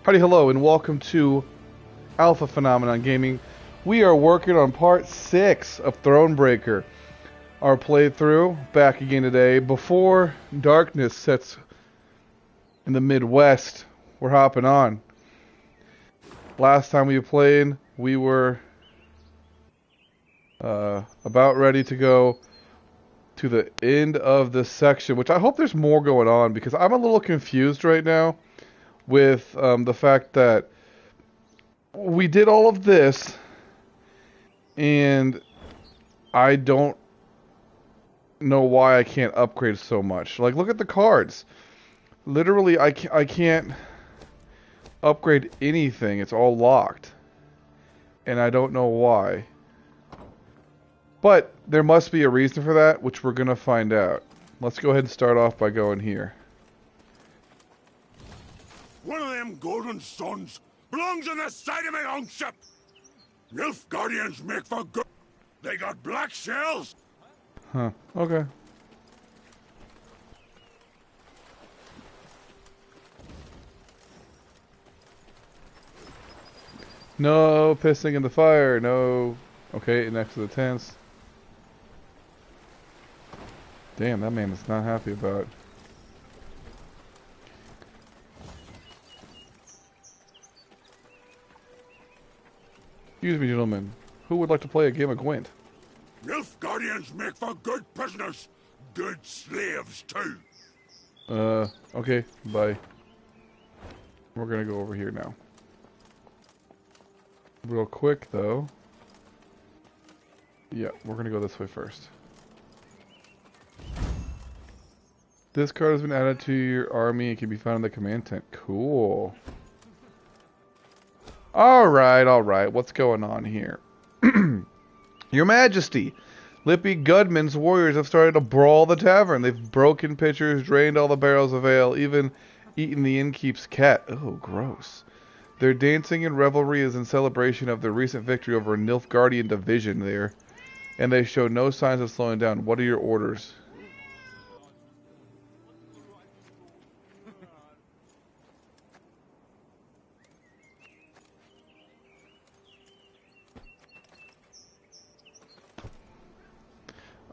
Howdy, hello, and welcome to Alpha Phenomenon Gaming. We are working on part 6 of Thronebreaker. Our playthrough, back again today. Before darkness sets in the Midwest, we're hopping on. Last time we played, we were about ready to go to the end of this section, which I hope there's more going on, because I'm a little confused right now with the fact that we did all of this, and I don't know why I can't upgrade so much. Like, look at the cards. Literally, I can't upgrade anything. It's all locked. And I don't know why. But there must be a reason for that, which we're going to find out. Let's go ahead and start off by going here. One of them golden suns belongs on the side of my own ship. Nilf Guardians make for good. They got black shells. Huh. Okay. No pissing in the fire. No. Okay, next to the tents. Damn, that man is not happy about it. Excuse me, gentlemen. Who would like to play a game of Gwent? Nilf Guardians make for good prisoners. Good slaves, too. Okay, bye. We're gonna go over here now. Real quick, though. Yeah, we're gonna go this way first. This card has been added to your army and can be found in the command tent. Cool. Alright. What's going on here? Your Majesty, Lippy Gudman's warriors have started to brawl the tavern. They've broken pitchers, drained all the barrels of ale, even eaten the innkeep's cat. Oh, gross. Their dancing and revelry is in celebration of their recent victory over a Nilfgaardian division there, and they show no signs of slowing down. What are your orders?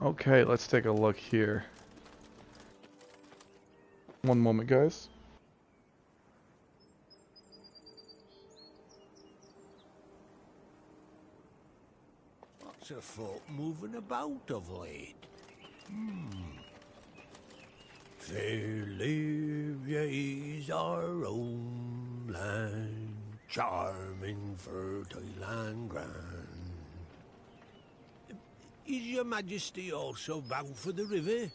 Okay, let's take a look here. One moment, guys. What's a folk moving about of late? Fair live ye is our own land, charming, fertile and grand. Is your Majesty also bound for the river?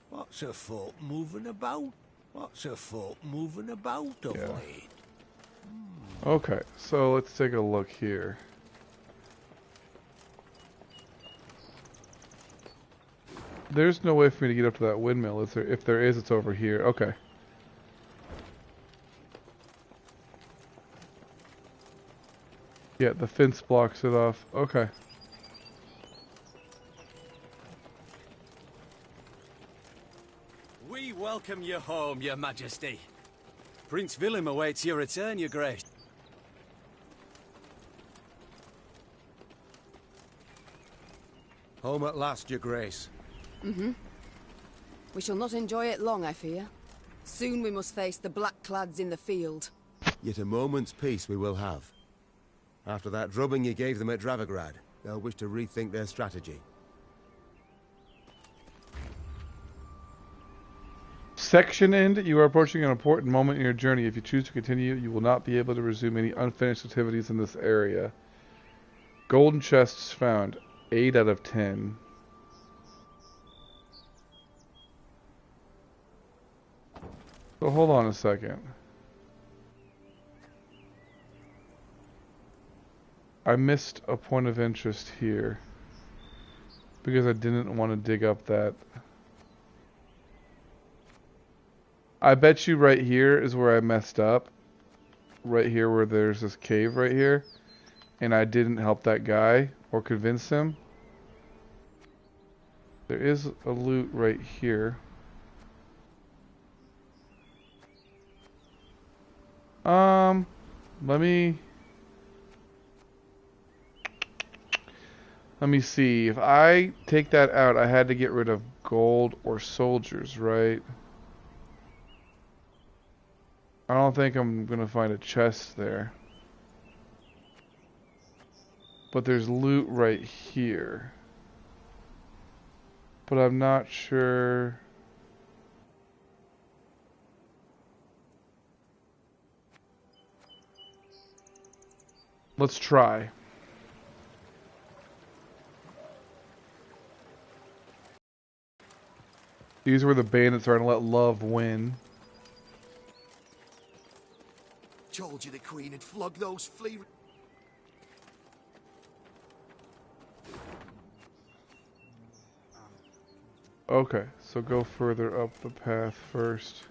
What's a folk moving about? What's a folk moving about of late? Okay, so let's take a look here. There's no way for me to get up to that windmill, is there? If there is, it's over here. Okay. Yeah, the fence blocks it off. Okay. We welcome you home, Your Majesty. Prince Willem awaits your return, Your Grace. Home at last, Your Grace. We shall not enjoy it long, I fear. Soon we must face the black-clads in the field. Yet a moment's peace we will have. After that drubbing you gave them at Dravograd, they'll wish to rethink their strategy. Section end. You are approaching an important moment in your journey. If you choose to continue, you will not be able to resume any unfinished activities in this area. Golden chests found. 8 out of 10. So hold on a second. I missed a point of interest here because I didn't want to dig up that. I bet you right here is where I messed up. Right here where there's this cave right here. And I didn't help that guy or convince him. There is a loot right here. Um, let me see. If I take that out, I had to get rid of gold or soldiers, right? I don't think I'm gonna find a chest there. But there's loot right here. But I'm not sure. Let's try. These were the bandits trying to let love win. Told you the Queen had flogged those flea... Okay, so go further up the path first.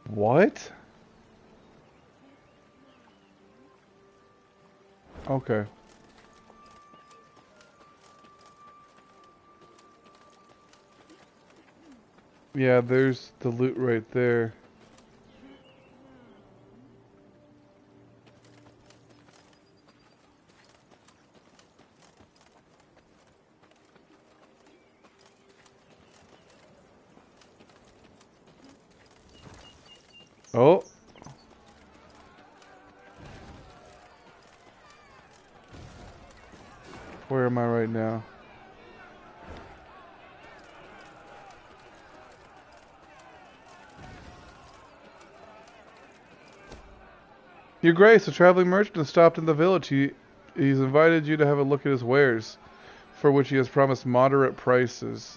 What? Okay. Yeah, there's the loot right there. Oh. Where am I right now? Your Grace, a traveling merchant has stopped in the village. He's invited you to have a look at his wares, for which he has promised moderate prices.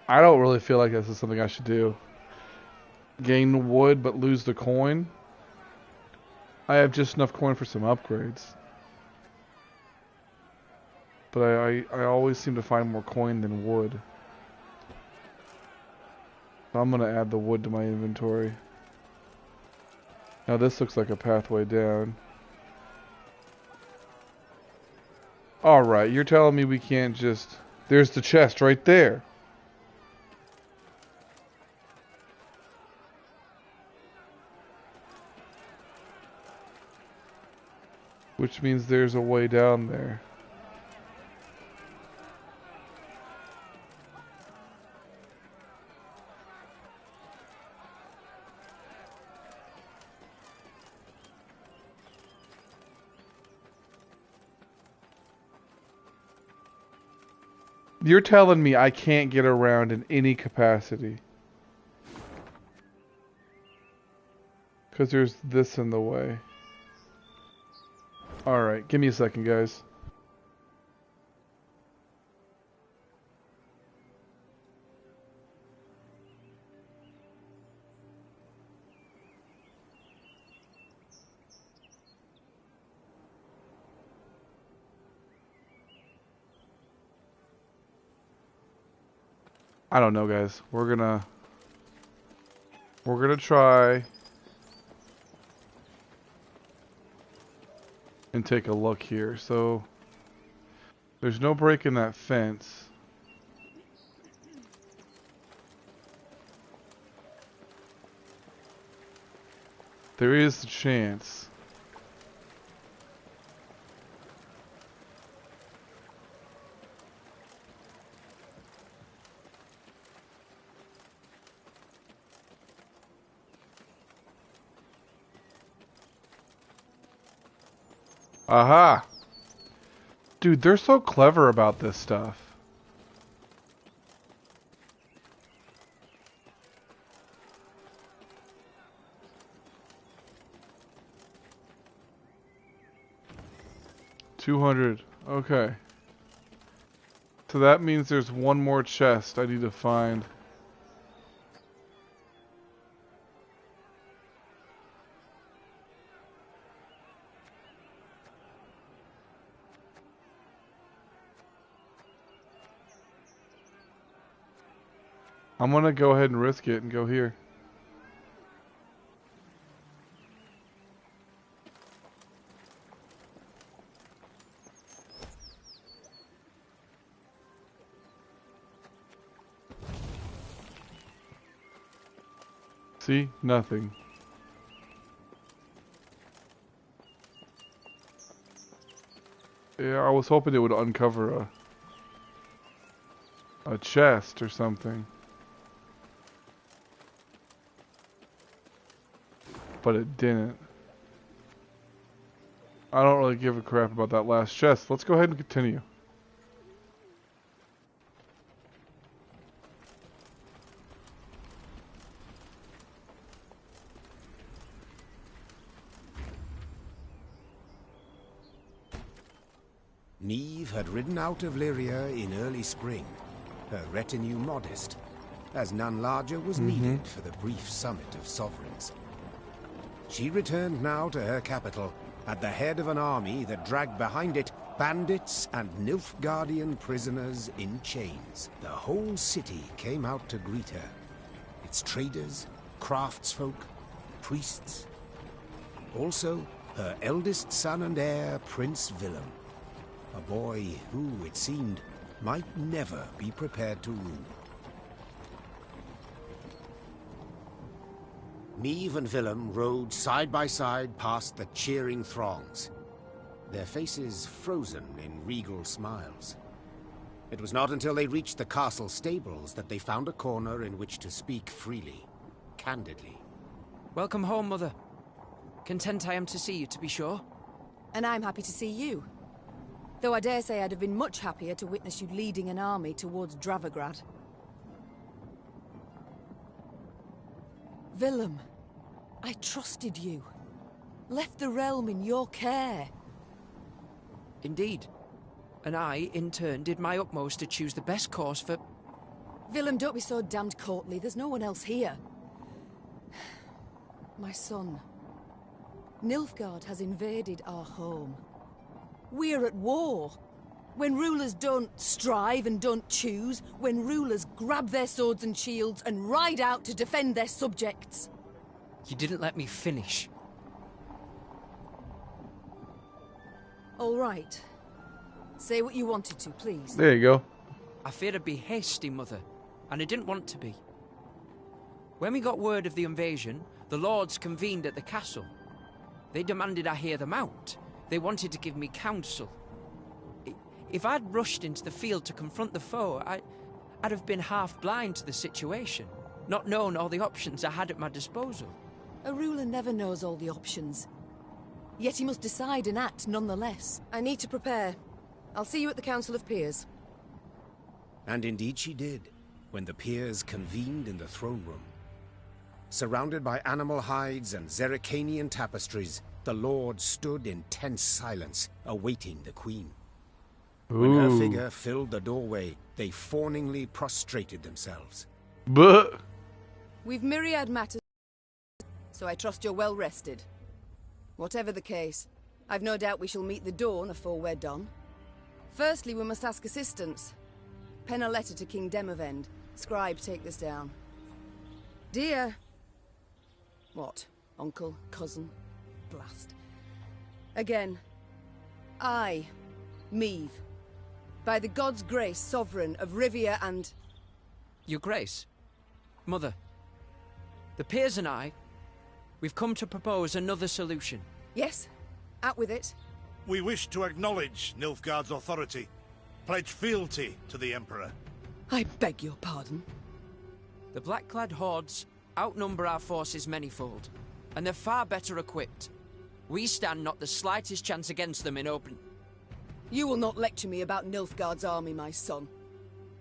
I don't really feel like this is something I should do. Gain wood but lose the coin. I have just enough coin for some upgrades. But I always seem to find more coin than wood. So I'm going to add the wood to my inventory. Now this looks like a pathway down. Alright, you're telling me we can't just... There's the chest right there. Which means there's a way down there. You're telling me I can't get around in any capacity. Because there's this in the way. Alright, give me a second, guys. I don't know, guys. We're gonna try and take a look here. So there's no break in that fence. There is the chance. Aha! Dude, they're so clever about this stuff. $200. Okay. So that means there's one more chest I need to find. I'm gonna go ahead and risk it and go here. See? Nothing. Yeah, I was hoping it would uncover a chest or something. But it didn't. I don't really give a crap about that last chest. Let's go ahead and continue. Neve had ridden out of Lyria in early spring, her retinue modest, as none larger was needed for the brief summit of sovereigns. She returned now to her capital, at the head of an army that dragged behind it bandits and Nilfgaardian prisoners in chains. The whole city came out to greet her. Its traders, craftsfolk, priests. Also, her eldest son and heir, Prince Willem. A boy who, it seemed, might never be prepared to rule. Neve and Willem rode side by side past the cheering throngs, their faces frozen in regal smiles. It was not until they reached the castle stables that they found a corner in which to speak freely, candidly. Welcome home, Mother. Content I am to see you, to be sure. And I'm happy to see you. Though I dare say I'd have been much happier to witness you leading an army towards Dravigrad. Willem, I trusted you. Left the realm in your care. Indeed. And I, in turn, did my utmost to choose the best course for... Willem, don't be so damned courtly. There's no one else here. My son. Nilfgaard has invaded our home. We're at war. When rulers don't strive and don't choose, when rulers grab their swords and shields and ride out to defend their subjects. You didn't let me finish. All right. Say what you wanted to, please. There you go. I feared I'd be hasty, Mother, and I didn't want to be. When we got word of the invasion, the lords convened at the castle. They demanded I hear them out. They wanted to give me counsel. If I'd rushed into the field to confront the foe, I'd have been half blind to the situation, not known all the options I had at my disposal. A ruler never knows all the options. Yet he must decide and act nonetheless. I need to prepare. I'll see you at the Council of Peers. And indeed she did, when the peers convened in the throne room. Surrounded by animal hides and Zerrikanian tapestries, the lords stood in tense silence, awaiting the queen. When her figure filled the doorway, they fawningly prostrated themselves. But We've myriad matters, so I trust you're well rested. Whatever the case, I've no doubt we shall meet the dawn afore we're done. Firstly, we must ask assistance. Pen a letter to King Demavend. Scribe, take this down. Dear... What? Uncle? Cousin? Blast. Again. I, Meve, by the gods' grace, sovereign of Rivia and... Your Grace. Mother. The peers and I, we've come to propose another solution. Yes? Out with it. We wish to acknowledge Nilfgaard's authority, pledge fealty to the Emperor. I beg your pardon. The black-clad hordes outnumber our forces manyfold, and they're far better equipped. We stand not the slightest chance against them in open... You will not lecture me about Nilfgaard's army, my son.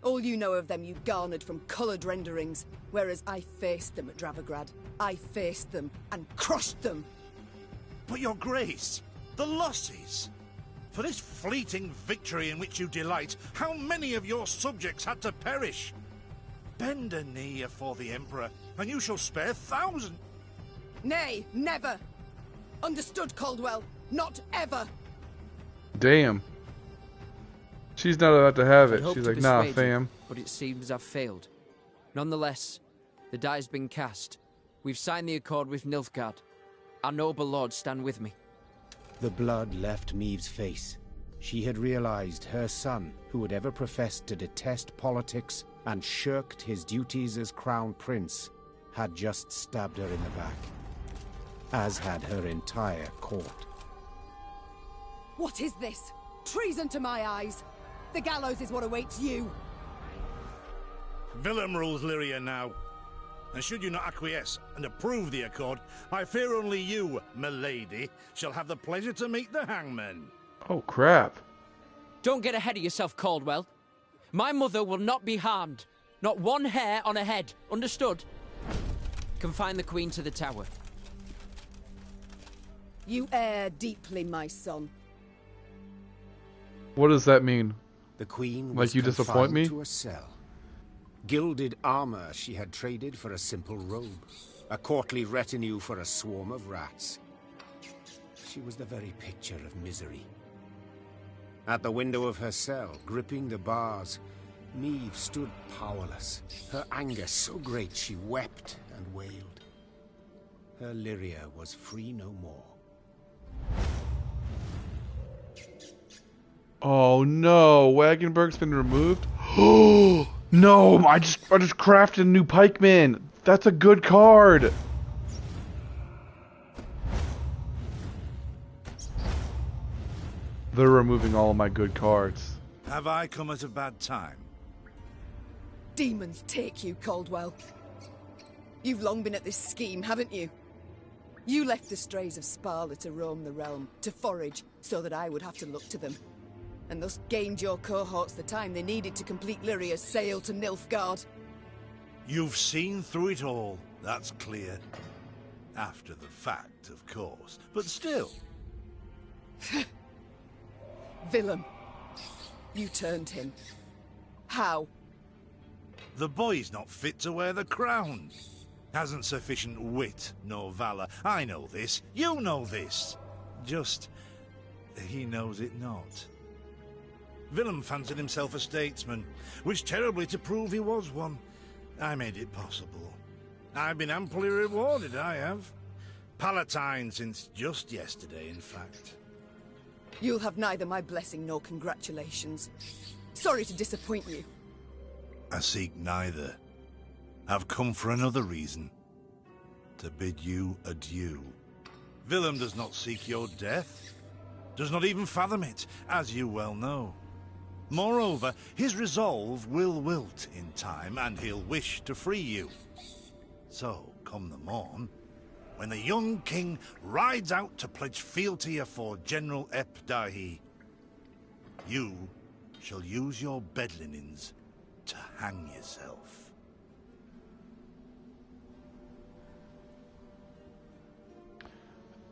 All you know of them you garnered from coloured renderings, whereas I faced them at Dravigrad. I faced them and crushed them. But your grace, the losses. For this fleeting victory in which you delight, how many of your subjects had to perish? Bend a knee afore the Emperor, and you shall spare thousands. Nay, never. Understood, Caldwell. Not ever. damn. She's not about to have I'd it. hoped She's to like, nah, persuade you, fam. but it seems I've failed. Nonetheless, the die's been cast. We've signed the accord with Nilfgaard. Our noble lords stand with me. The blood left Maeve's face. She had realized her son, who had ever professed to detest politics and shirked his duties as crown prince, had just stabbed her in the back, as had her entire court. What is this? Treason to my eyes! The gallows is what awaits you! Willem rules Lyria now. And should you not acquiesce and approve the accord, I fear only you, milady, shall have the pleasure to meet the hangman. Oh, crap. Don't get ahead of yourself, Caldwell. My mother will not be harmed. Not one hair on her head. Understood? Confine the Queen to the tower. You err deeply, my son. What does that mean? The Queen Like was you disappoint confined me? to a cell. Gilded armor she had traded for a simple robe. A courtly retinue for a swarm of rats. She was the very picture of misery. At the window of her cell, gripping the bars, Maeve stood powerless, her anger so great she wept and wailed. Her Lyria was free no more. Oh no, Wagenberg's been removed? Oh no, I just crafted a new pikeman. That's a good card. They're removing all of my good cards. Have I come at a bad time? Demons take you, Caldwell. You've long been at this scheme, haven't you? You left the strays of Sparla to roam the realm, to forage, so that I would have to look to them. And thus gained your cohorts the time they needed to complete Lyria's sail to Nilfgaard. You've seen through it all, that's clear. After the fact, of course. But still. Willem, you turned him. How? The boy's not fit to wear the crown. Hasn't sufficient wit nor valor. I know this. You know this. Just, he knows it not. Willem fancied himself a statesman, wished terribly to prove he was one. I made it possible. I've been amply rewarded, I have. Palatine since just yesterday, in fact. You'll have neither my blessing nor congratulations. Sorry to disappoint you. I seek neither. I've come for another reason. To bid you adieu. Willem does not seek your death. Does not even fathom it, as you well know. Moreover, his resolve will wilt in time, and he'll wish to free you. So, come the morn, when the young king rides out to pledge fealty afore General Ep Dahi, you shall use your bed linens to hang yourself.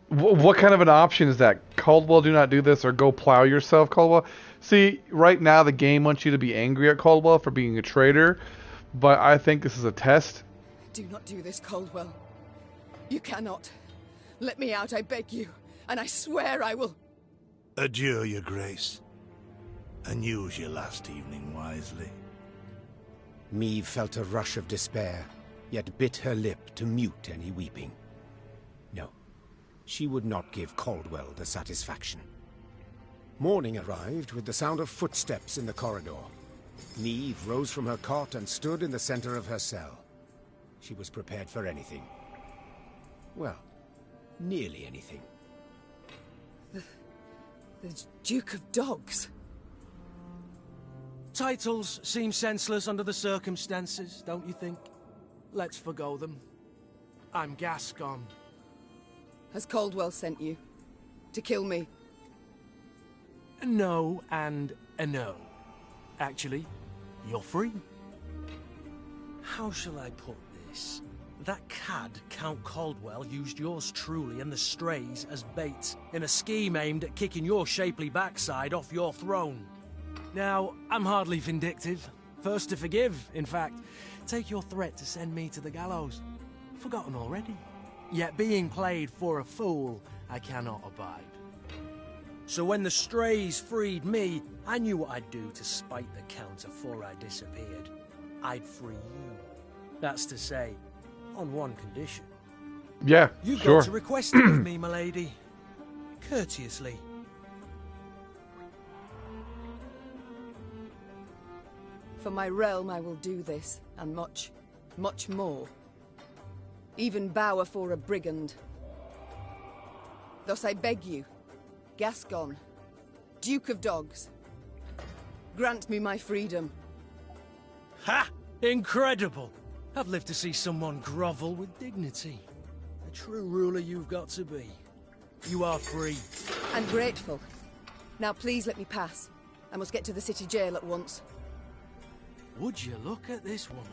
What kind of an option is that? Caldwell, do not do this, or go plow yourself, Caldwell? See, right now the game wants you to be angry at Caldwell for being a traitor, but I think this is a test. Do not do this, Caldwell. You cannot. Let me out, I beg you, and I swear I will... Adieu, your grace, and use your last evening wisely. Maeve felt a rush of despair, yet bit her lip to mute any weeping. No, she would not give Caldwell the satisfaction. Morning arrived with the sound of footsteps in the corridor. Maeve rose from her cot and stood in the center of her cell. She was prepared for anything. Well, nearly anything. The Duke of Dogs. Titles seem senseless under the circumstances, don't you think? Let's forgo them. I'm Gascon. Has Caldwell sent you? To kill me? No and a no. Actually, you're free. How shall I put this? That cad, Count Caldwell, used yours truly and the strays as bait in a scheme aimed at kicking your shapely backside off your throne. Now, I'm hardly vindictive. First to forgive, in fact. Take your threat to send me to the gallows. Forgotten already. Yet being played for a fool, I cannot abide. So when the strays freed me, I knew what I'd do to spite the Count afore I disappeared. I'd free you. That's to say, on one condition. Yeah, You've sure. got to request it of me, my lady. Courteously. For my realm, I will do this, and much, much more. Even bow afore a brigand. Thus I beg you, Gascon, Duke of Dogs, grant me my freedom. Ha! Incredible! I've lived to see someone grovel with dignity. The true ruler you've got to be. You are free. And grateful. Now please let me pass. I must get to the city jail at once. Would you look at this woman?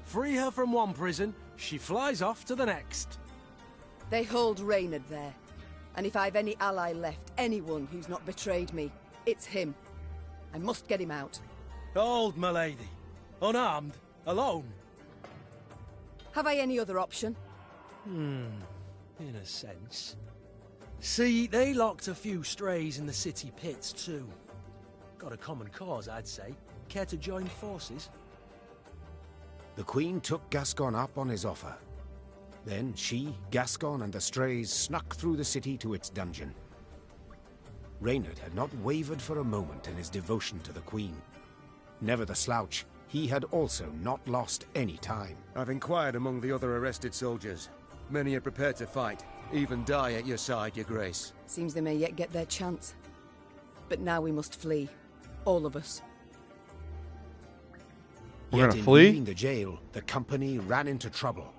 Free her from one prison, she flies off to the next. They hold Reynard there. And if I've any ally left, anyone who's not betrayed me, it's him. I must get him out. Hold, my lady. Unarmed, alone. Have I any other option? In a sense. See, they locked a few strays in the city pits too. Got a common cause, I'd say. Care to join forces? The Queen took Gascon up on his offer. Then she, Gascon, and the strays snuck through the city to its dungeon. Reynard had not wavered for a moment in his devotion to the Queen. Never the slouch, he had also not lost any time. I've inquired among the other arrested soldiers. Many are prepared to fight, even die at your side, Your Grace. Seems they may yet get their chance. But now we must flee. All of us. We're Yet gonna in flee? leaving the jail, the company ran into trouble.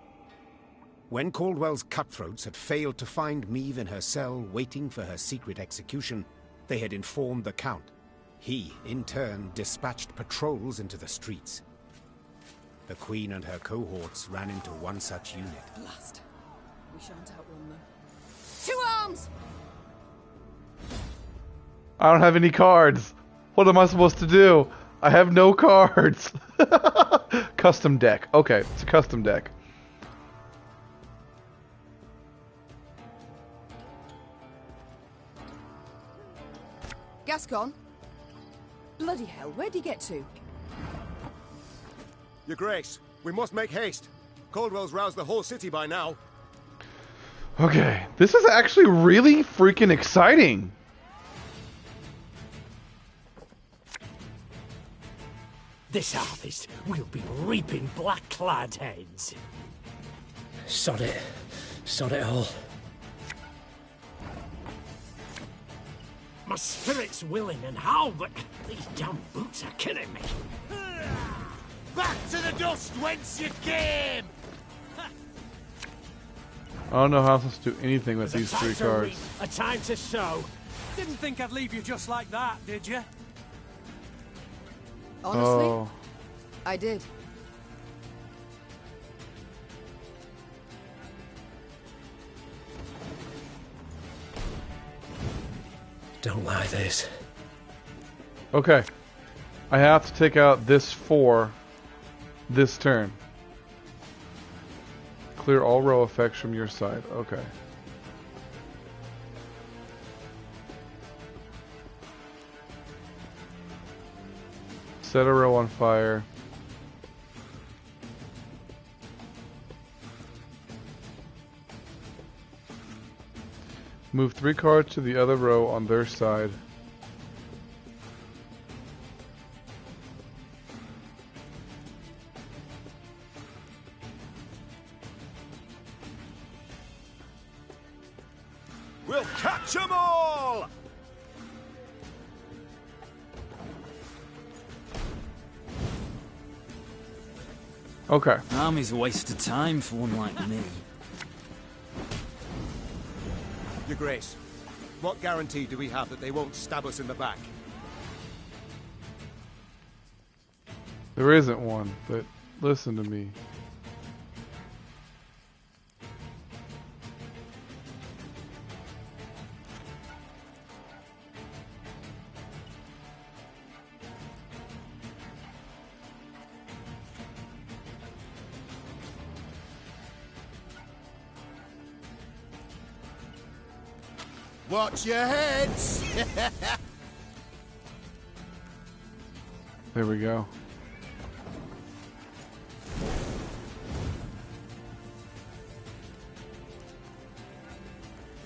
When Caldwell's cutthroats had failed to find Maeve in her cell waiting for her secret execution, they had informed the Count. He, in turn, dispatched patrols into the streets. The Queen and her cohorts ran into one such unit. Blast. We shan't outrun them. To arms! I don't have any cards. What am I supposed to do? I have no cards. Custom deck. Okay, it's a custom deck. Gascon? Bloody hell, where'd he get to? Your Grace, we must make haste. Caldwell's roused the whole city by now. Okay, this is actually really freaking exciting. This harvest, we'll be reaping black-clad heads. Sod it. Sod it all. My spirit's willing and how, but these damn boots are killing me. Back to the dust whence you came! I don't know how I'm supposed to do anything with these A time three to cards. reap, a time to sow. Didn't think I'd leave you just like that, did you? Honestly, Oh. I did. Don't like this. Okay. I have to take out this 4 this turn. Clear all row effects from your side. Okay. Set a row on fire. Move 3 cards to the other row on their side. We'll catch 'em all! Okay. Army's a waste of time for one like me. Your Grace, what guarantee do we have that they won't stab us in the back? There isn't one, but listen to me. Watch your heads! There we go.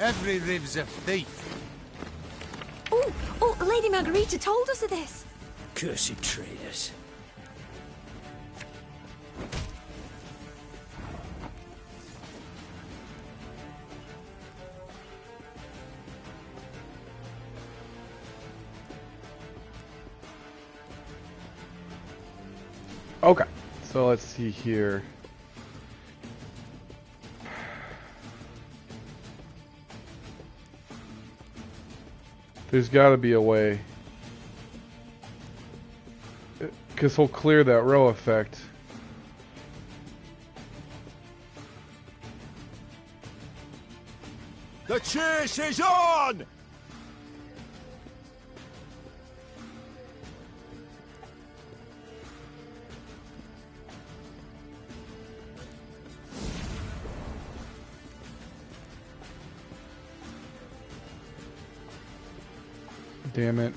Every rib's a thief. Oh, Lady Margarita told us of this. Cursed traitors. Okay, so let's see here. There's got to be a way. Because he'll clear that row effect. The chase is on! Damn it.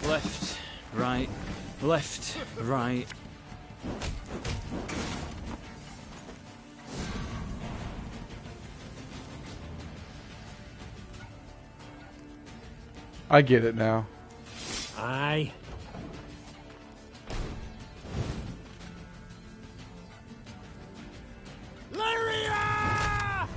Left, right, left, right. I get it now. Aye. Lyria!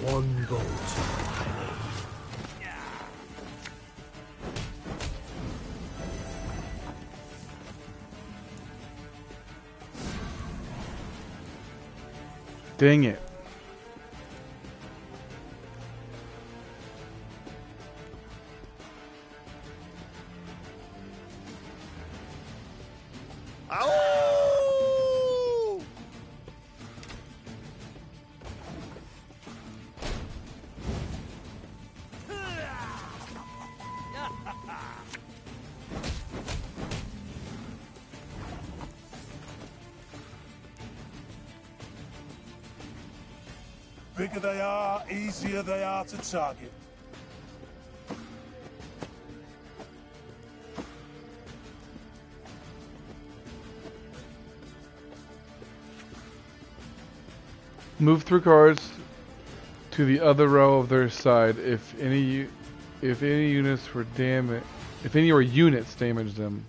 One bolt. Dang it. Bigger they are, easier they are to target. Move through cards to the other row of their side if any units were damaged. If any units damaged them.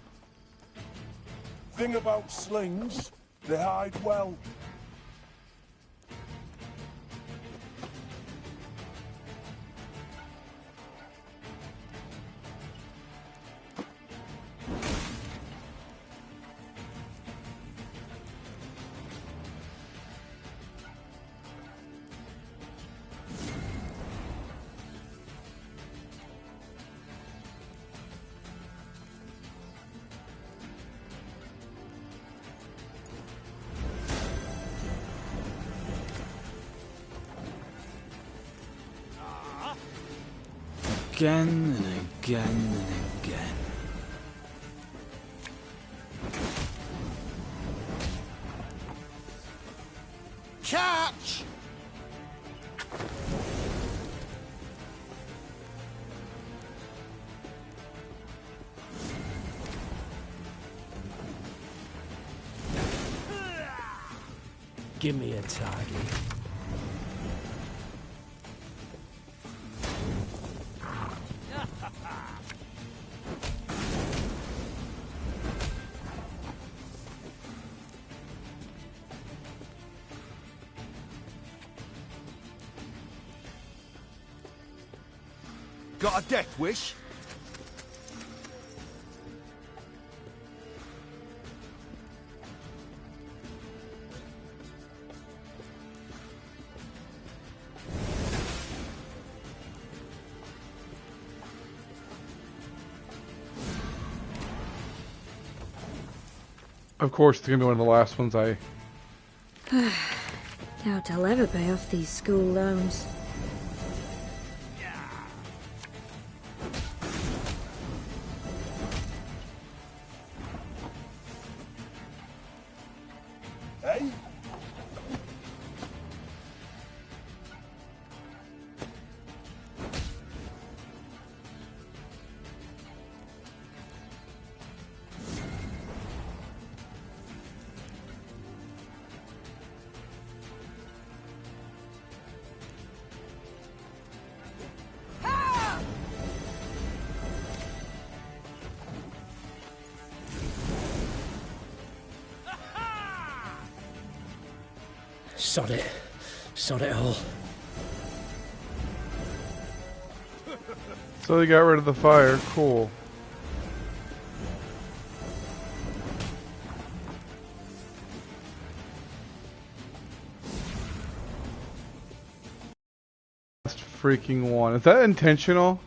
Thing about slings, they hide well. Again and again and again. Catch! Give me a target. Got a death wish? Of course, it's gonna be one of the last ones I. Doubt I'll ever pay off these school loans. Hey? Sod it. Sod it all. So they got rid of the fire. Cool. Last freaking one. Is that intentional?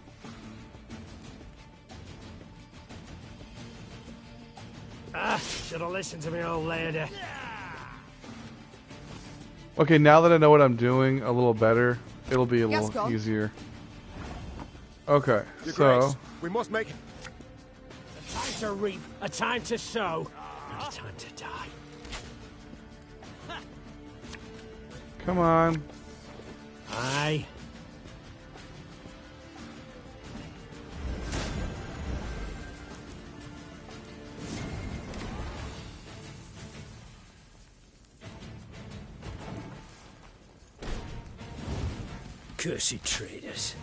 Should have listened to me, old lady. Okay, now that I know what I'm doing a little better, it'll be a Yes, little Con. easier. Okay, Your so Grace, we must make... A time to reap, a time to sow, and a time to die. come on. Aye. Cursed traitors.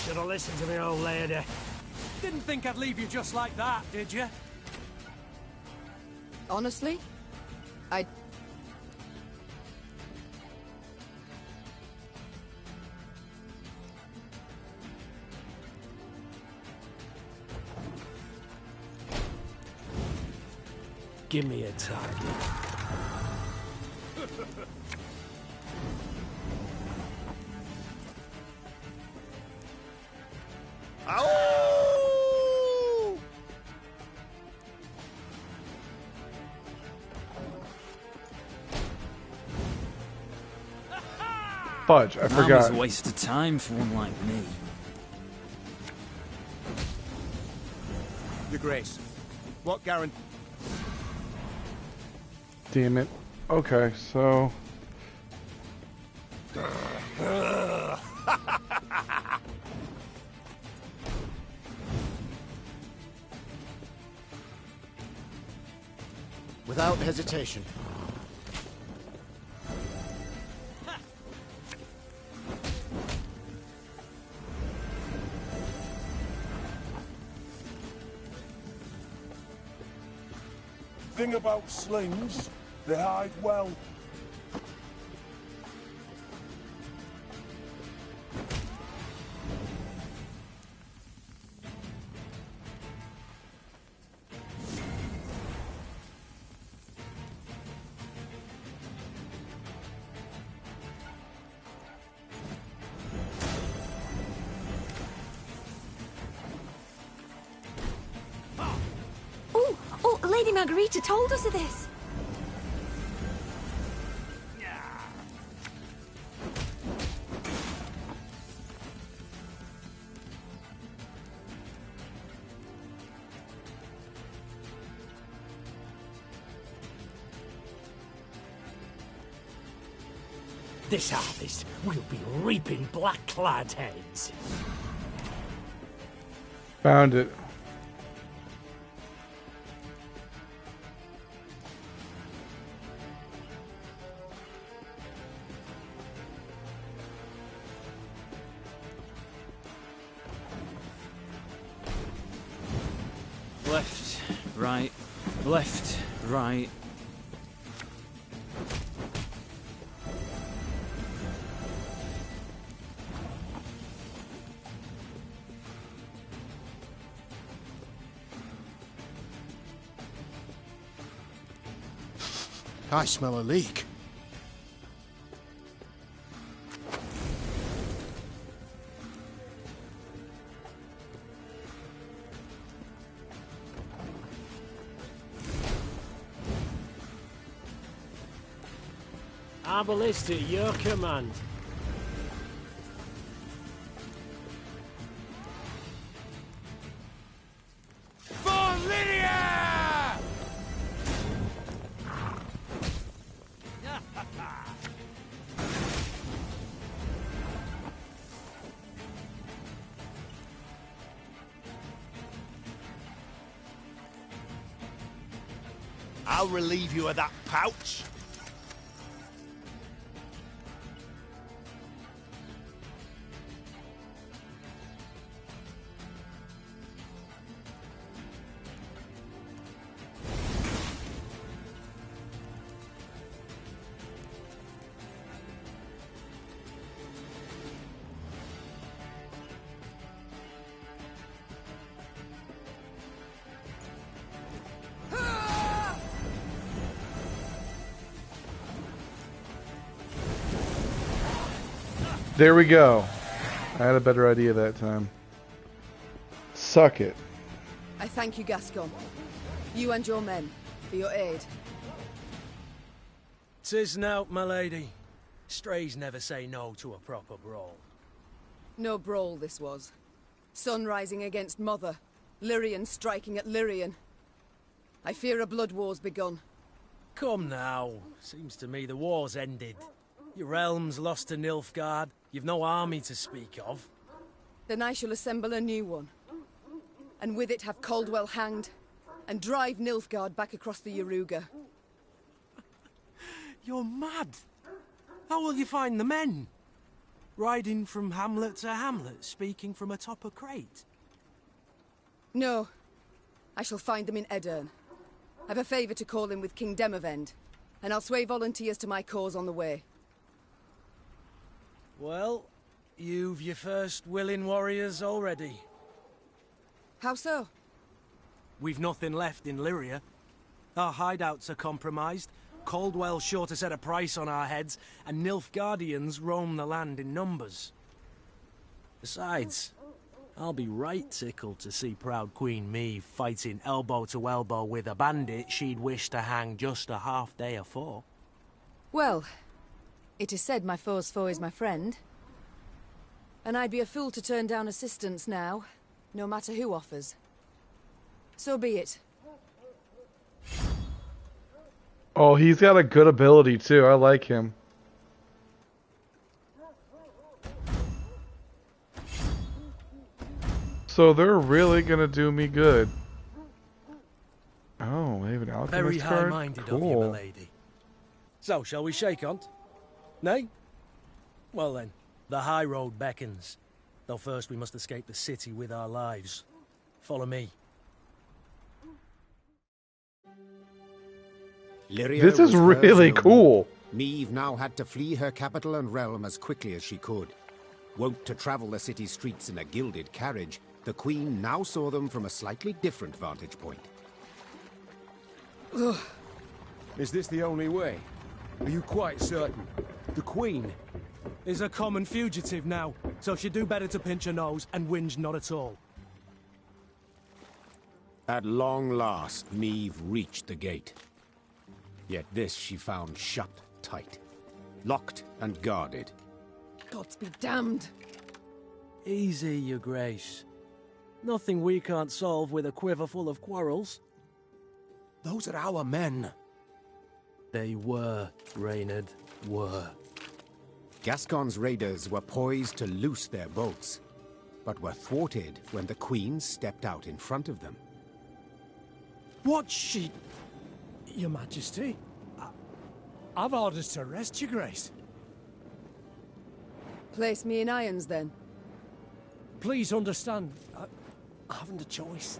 Should have listened to me, old lady. Didn't think I'd leave you just like that, did you? Honestly, I... Give me a target. Ow! Fudge, I That forgot. was a waste of time for one like me. Your Grace, what guarantee... Damn it. Okay, so Without hesitation. Thing about slings, they hide well. Oh, Lady Margarita told us of this. This harvest, we'll be reaping black-clad heads. found it. Left, right, left, right. I smell a leak. Our ballista at your command. For Lydia! I'll relieve you of that pouch. There we go. I had a better idea that time. Suck it. I thank you, Gascon. You and your men, for your aid. 'Tis nought, my lady. Strays never say no to a proper brawl. No brawl this was. Sun rising against Mother. Lyrian striking at Lyrian. I fear a blood war's begun. Come now. Seems to me the war's ended. Your realm's lost to Nilfgaard. You've no army to speak of. Then I shall assemble a new one. And with it have Caldwell hanged, and drive Nilfgaard back across the Yaruga. You're mad. How will you find the men? Riding from hamlet to hamlet, speaking from atop a crate? No. I shall find them in Edirn. I've a favour to call in with King Demavend, and I'll sway volunteers to my cause on the way. Well, you've your first willing warriors already. How so? We've nothing left in Lyria. Our hideouts are compromised, Caldwell's sure to set a price on our heads, and Nilfgaardians roam the land in numbers. Besides, I'll be right tickled to see proud Queen Maeve fighting elbow to elbow with a bandit she'd wish to hang just a half day afore. Well, it is said my foe's foe is my friend. And I'd be a fool to turn down assistance now, no matter who offers. So be it. Oh, he's got a good ability too. I like him. So they're really gonna do me good. Oh, they have an alchemist Very card? high-minded of you, Cool. milady. So, shall we shake on't? Nay? Well then, the high road beckons. Though first we must escape the city with our lives. Follow me. Lyria This is was hers really no cool. more. Maeve now had to flee her capital and realm as quickly as she could. Wont to travel the city streets in a gilded carriage, the Queen now saw them from a slightly different vantage point. Is this the only way? Are you quite certain? The Queen is a common fugitive now, so she'd do better to pinch her nose and whinge not at all. At long last, Maeve reached the gate. Yet this she found shut tight, locked and guarded. Gods be damned. Easy, your grace. Nothing we can't solve with a quiver full of quarrels. Those are our men. They were, Reynard, were. Gascon's raiders were poised to loose their bolts, but were thwarted when the Queen stepped out in front of them. What she... Your Majesty? I've orders to arrest your grace. Place me in irons, then. Please understand, I haven't a choice.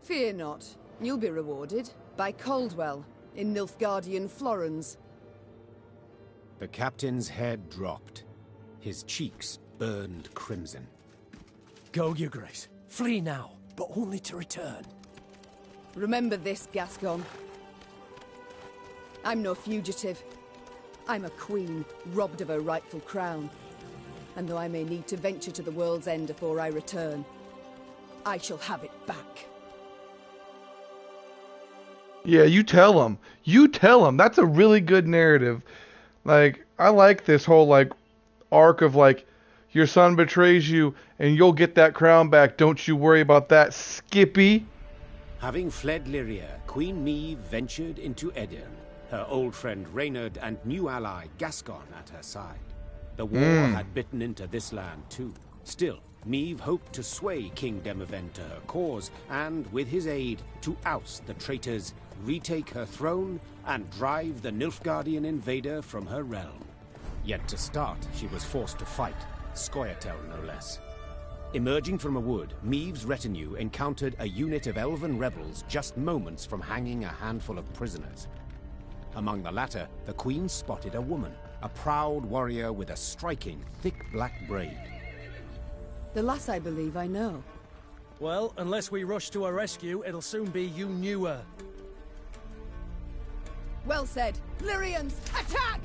Fear not. You'll be rewarded by Caldwell in Nilfgaardian Florens. The captain's head dropped. His cheeks burned crimson. Go, your grace. Flee now, but only to return. Remember this, Gascon. I'm no fugitive. I'm a queen, robbed of her rightful crown. And though I may need to venture to the world's end before I return, I shall have it back. Yeah, you tell him. You tell him. That's a really good narrative. Like, I like this whole, like, arc of, like, your son betrays you and you'll get that crown back. Don't you worry about that, Skippy. Having fled Lyria, Queen Maeve ventured into Edirn, her old friend Reynard and new ally Gascon at her side. The war had bitten into this land too. Still, Maeve hoped to sway King Demavend to her cause, and with his aid, to oust the traitors, retake her throne, and drive the Nilfgaardian invader from her realm. Yet to start, she was forced to fight, Scoia'tael no less. Emerging from a wood, Maeve's retinue encountered a unit of elven rebels just moments from hanging a handful of prisoners. Among the latter, the Queen spotted a woman, a proud warrior with a striking, thick black braid. The lass I believe I know. Well, unless we rush to her rescue, it'll soon be you knew her. Well said. Lyrians, attack!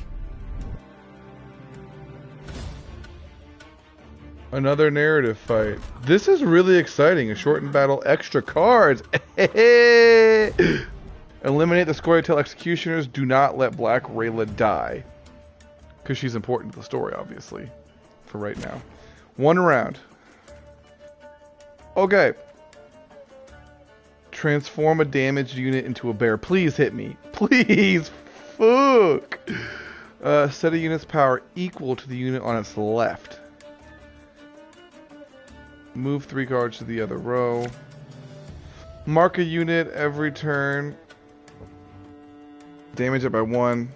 Another narrative fight. This is really exciting. A shortened battle, extra cards. Eliminate the Scorytail executioners. Do not let Black Rayla die. Because she's important to the story, obviously. For right now. 1 round. Okay. Transform a damaged unit into a bear. Please hit me. Please. Fuck. Set a unit's power equal to the unit on its left. Move 3 cards to the other row. Mark a unit every turn. Damage it by 1.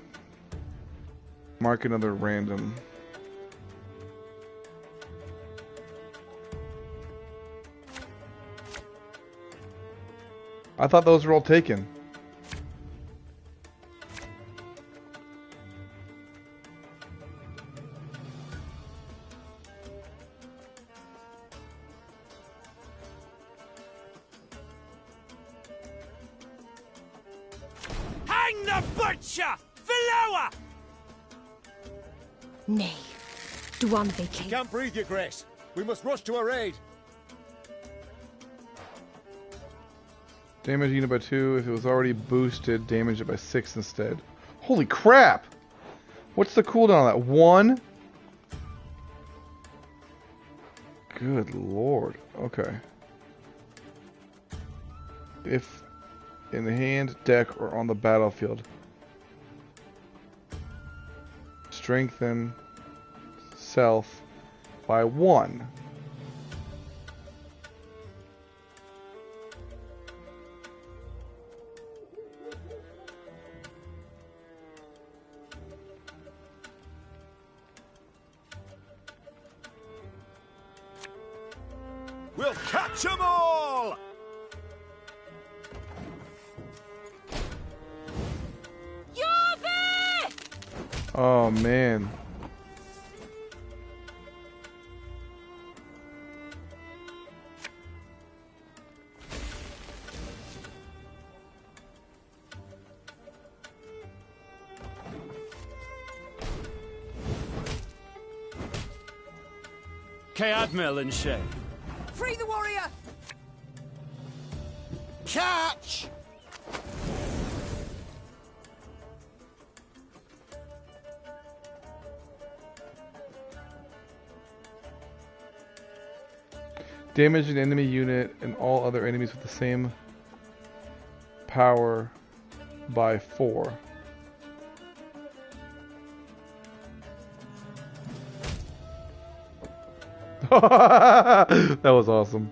Mark another random. I thought those were all taken. Hang the butcher! Valoa! Nay. Dwan vacate. We can't breathe, Your Grace. We must rush to her aid. Damage unit by 2. If it was already boosted, damage it by 6 instead. Holy crap! What's the cooldown on that? 1? Good lord. Okay. If in the hand, deck, or on the battlefield. Strengthen self by 1. We'll catch 'em all! Oh man. Admiral and Shay. Free the warrior! Catch! Damage an enemy unit and all other enemies with the same power by 4. That was awesome.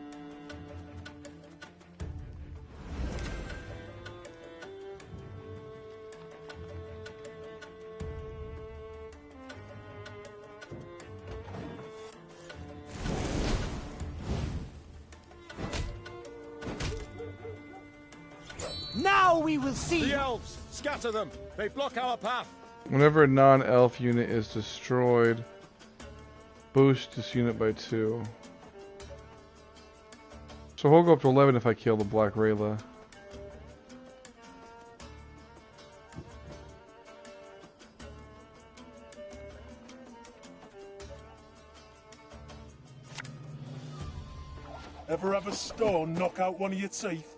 Now we will see. The elves! Scatter them! They block our path! Whenever a non-elf unit is destroyed, boost this unit by 2. So he'll go up to 11 if I kill the Black Rayla. Ever have a stone knock out one of your teeth?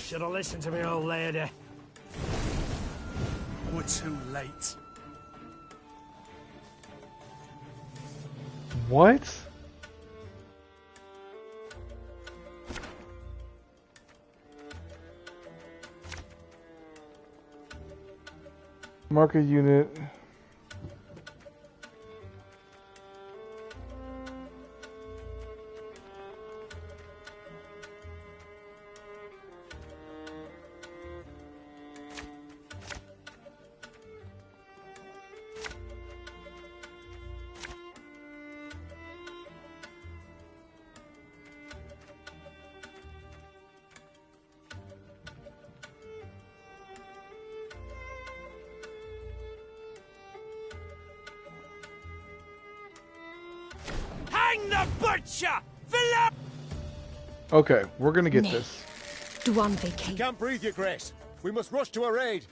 Should have listened to me old lady. We're too late. What? Mark a unit. Hang the butcher! Villa! Okay, we're gonna get Nay. this. Dwan vacate. Can't breathe, Your Grace. We must rush to her aid.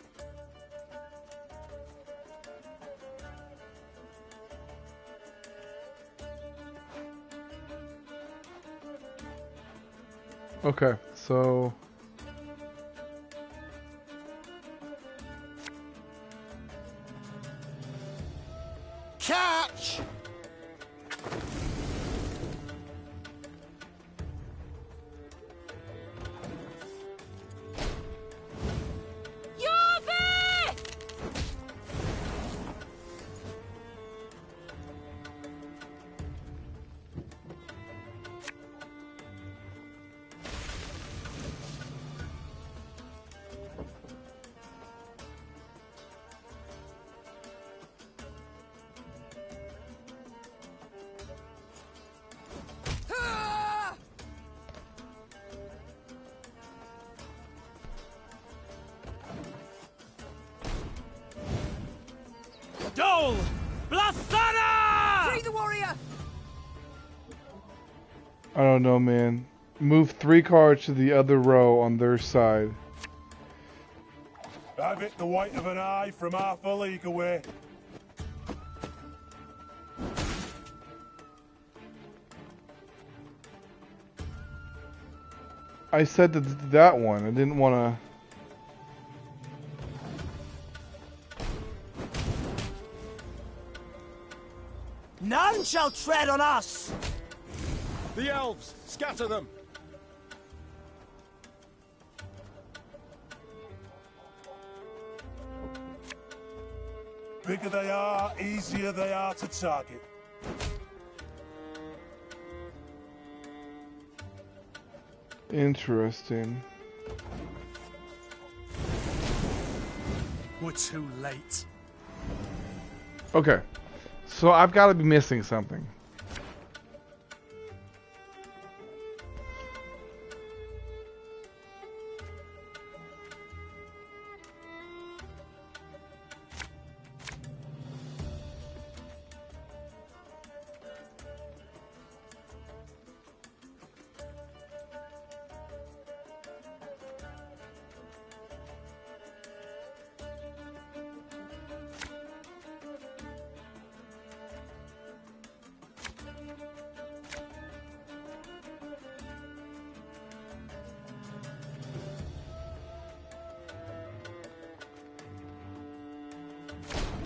Okay, so Catch! Dole! Blathana! Free the warrior! I don't know, man. Move 3 cards to the other row on their side. I've hit the white of an eye from half a league away. I said that one. I didn't want to. None shall tread on us! The elves! Scatter them! Bigger they are, easier they are to target. Interesting. We're too late. Okay, so I've got to be missing something.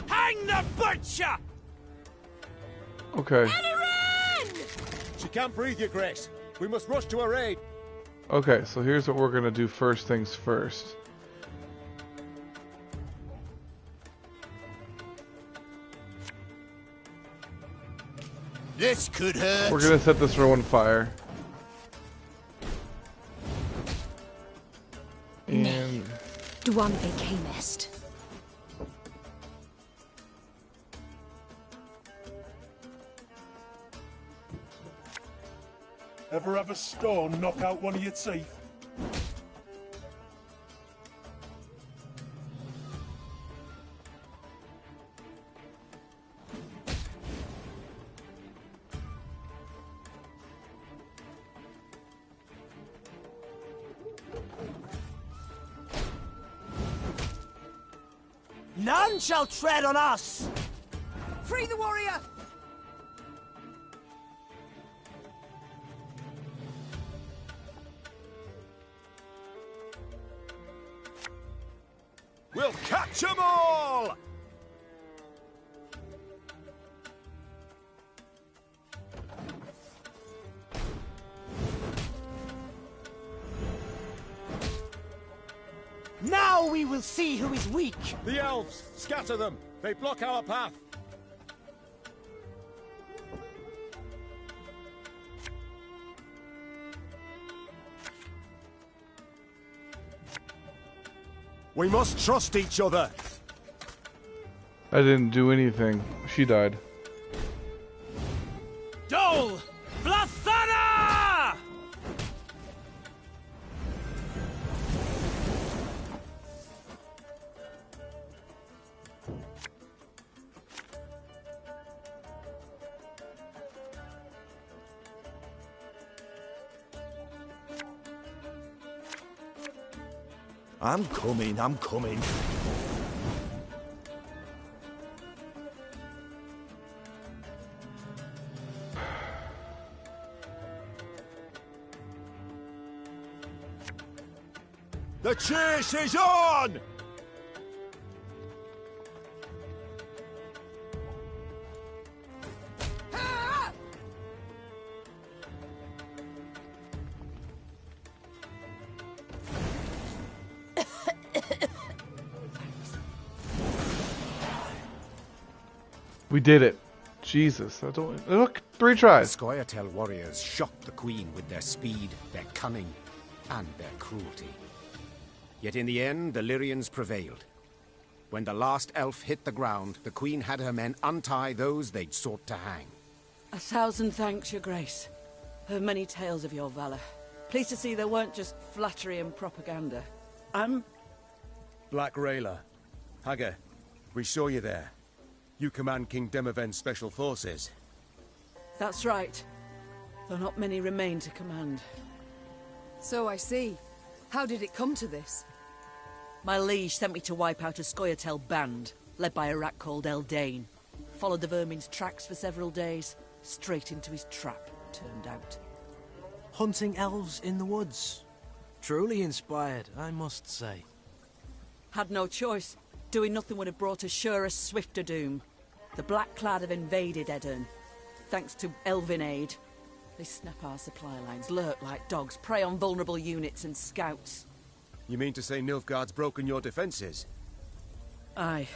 Hang the butcher! Okay. She can't breathe, Your Grace. We must rush to her aid. Okay, so here's what we're gonna do first things first. This could hurt. We're gonna set this row on fire. And Dwan vacamest. Ever have a stone knock out one of your teeth? None shall tread on us! Free the warrior! We'll catch 'em all! Now we will see who is weak! The elves! Scatter them! They block our path! We must trust each other! I didn't do anything. She died. Dole! Blathana! I'm coming, I'm coming. The chase is on! We did it. Jesus. That's only, look, 3 tries. The Scoia'tael warriors shocked the Queen with their speed, their cunning, and their cruelty. Yet in the end, the Lyrians prevailed. When the last elf hit the ground, the Queen had her men untie those they'd sought to hang. 1,000 thanks, Your Grace. Heard many tales of your valor. Pleased to see they weren't just flattery and propaganda. Black Rayla. Hagar, we saw you there. You command King Demoven's special forces. That's right. Though not many remain to command. So I see. How did it come to this? My liege sent me to wipe out a Scoia'tael band, led by a rat called Eldane. Followed the vermin's tracks for several days, straight into his trap, turned out. Hunting elves in the woods. Truly inspired, I must say. Had no choice. Doing nothing would have brought us surer, swifter doom. The Black Clad have invaded Edirn, thanks to elven aid. They snap our supply lines, lurk like dogs, prey on vulnerable units and scouts. You mean to say Nilfgaard's broken your defenses? Aye.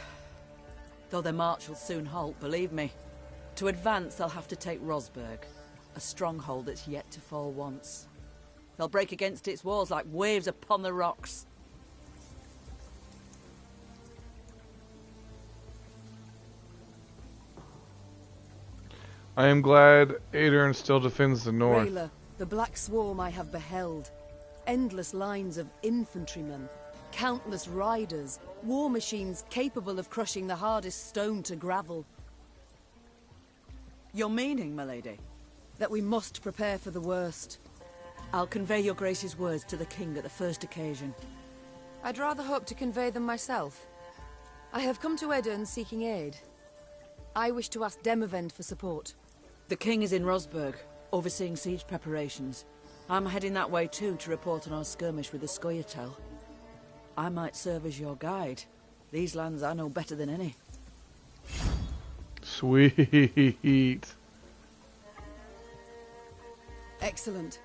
Though their march will soon halt, believe me. To advance, they'll have to take Rosberg, a stronghold that's yet to fall once. They'll break against its walls like waves upon the rocks. I am glad Aedirn still defends the north. Rayla, the black swarm I have beheld. Endless lines of infantrymen, countless riders, war machines capable of crushing the hardest stone to gravel. Your meaning, my lady? That we must prepare for the worst. I'll convey your grace's words to the king at the first occasion. I'd rather hope to convey them myself. I have come to Edirn seeking aid. I wish to ask Demavend for support. The king is in Rosberg, overseeing siege preparations. I'm heading that way too to report on our skirmish with the Scoia'tael. I might serve as your guide. These lands I know better than any. Sweet. Excellent.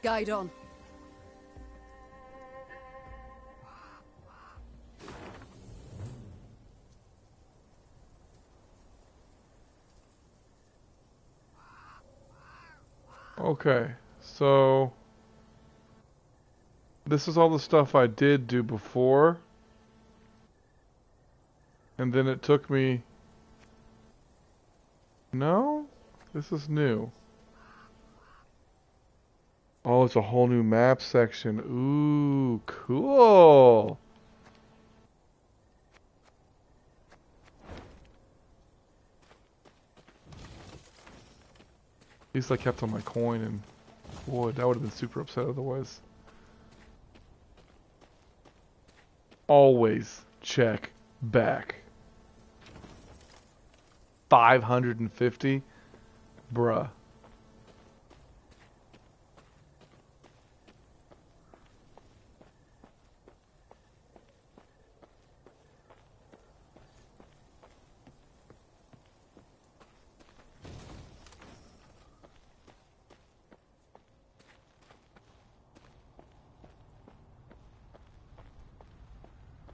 Guide on. Okay, so this is all the stuff I did do before, and then it took me, no, this is new. Oh, it's a whole new map section. Ooh, cool. At least I kept on my coin and wood. I would have been super upset otherwise. Always check back. 550? Bruh.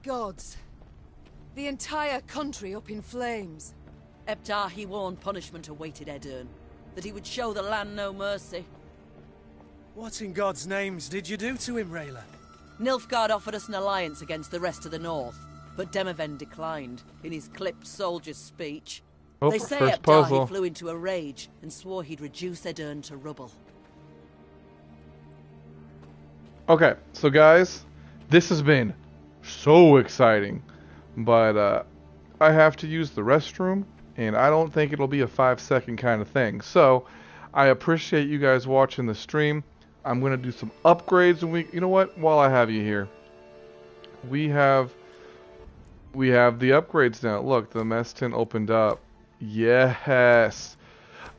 Gods. The entire country up in flames. Ebtar he warned punishment awaited Edirn, that he would show the land no mercy. What in God's names did you do to him, Rayla? Nilfgaard offered us an alliance against the rest of the north, but Demavend declined, in his clipped soldier's speech. Oh, they say first Ebtar puzzle. he flew into a rage and swore he'd reduce Edirn to rubble. Okay, so guys, this has been so exciting, but I have to use the restroom, and I don't think it'll be a 5-second kind of thing. So I appreciate you guys watching the stream. I'm going to do some upgrades, and you know what, while I have you here, we have the upgrades now. Look, the mess tent opened up. Yes.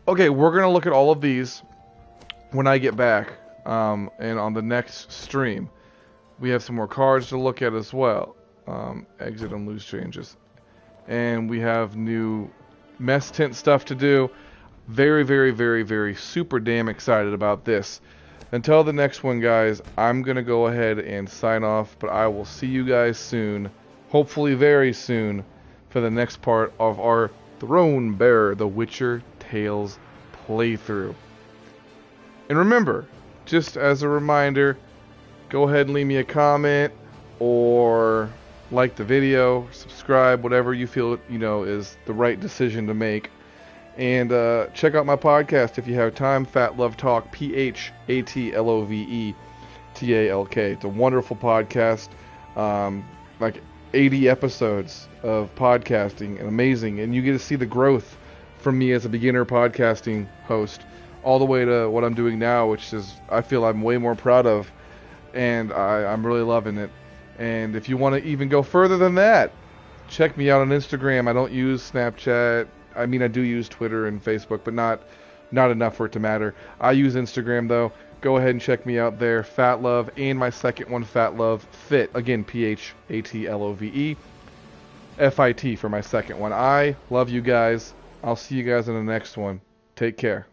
Okay, we're gonna look at all of these when I get back, and on the next stream. We have some more cards to look at as well. Exit and lose changes. And we have new mess tent stuff to do. Very, very, very, very super damn excited about this. Until the next one, guys, I'm going to go ahead and sign off, but I will see you guys soon, hopefully very soon, for the next part of our Thronebearer, The Witcher Tales playthrough. And remember, just as a reminder, go ahead and leave me a comment or like the video, subscribe, whatever you feel is the right decision to make. And check out my podcast if you have time, Phat Love Talk, PhatLoveTalk. It's a wonderful podcast, like 80 episodes of podcasting, and amazing. And you get to see the growth from me as a beginner podcasting host all the way to what I'm doing now, which is I feel I'm way more proud of. And I'm really loving it. And if you want to even go further than that, check me out on Instagram. I don't use Snapchat. I mean, I do use Twitter and Facebook, but not enough for it to matter. I use Instagram, though. Go ahead and check me out there. Phat Love, and my second one, Phat Love Fit. Again, PhatLove. FIT for my second one. I love you guys. I'll see you guys in the next one. Take care.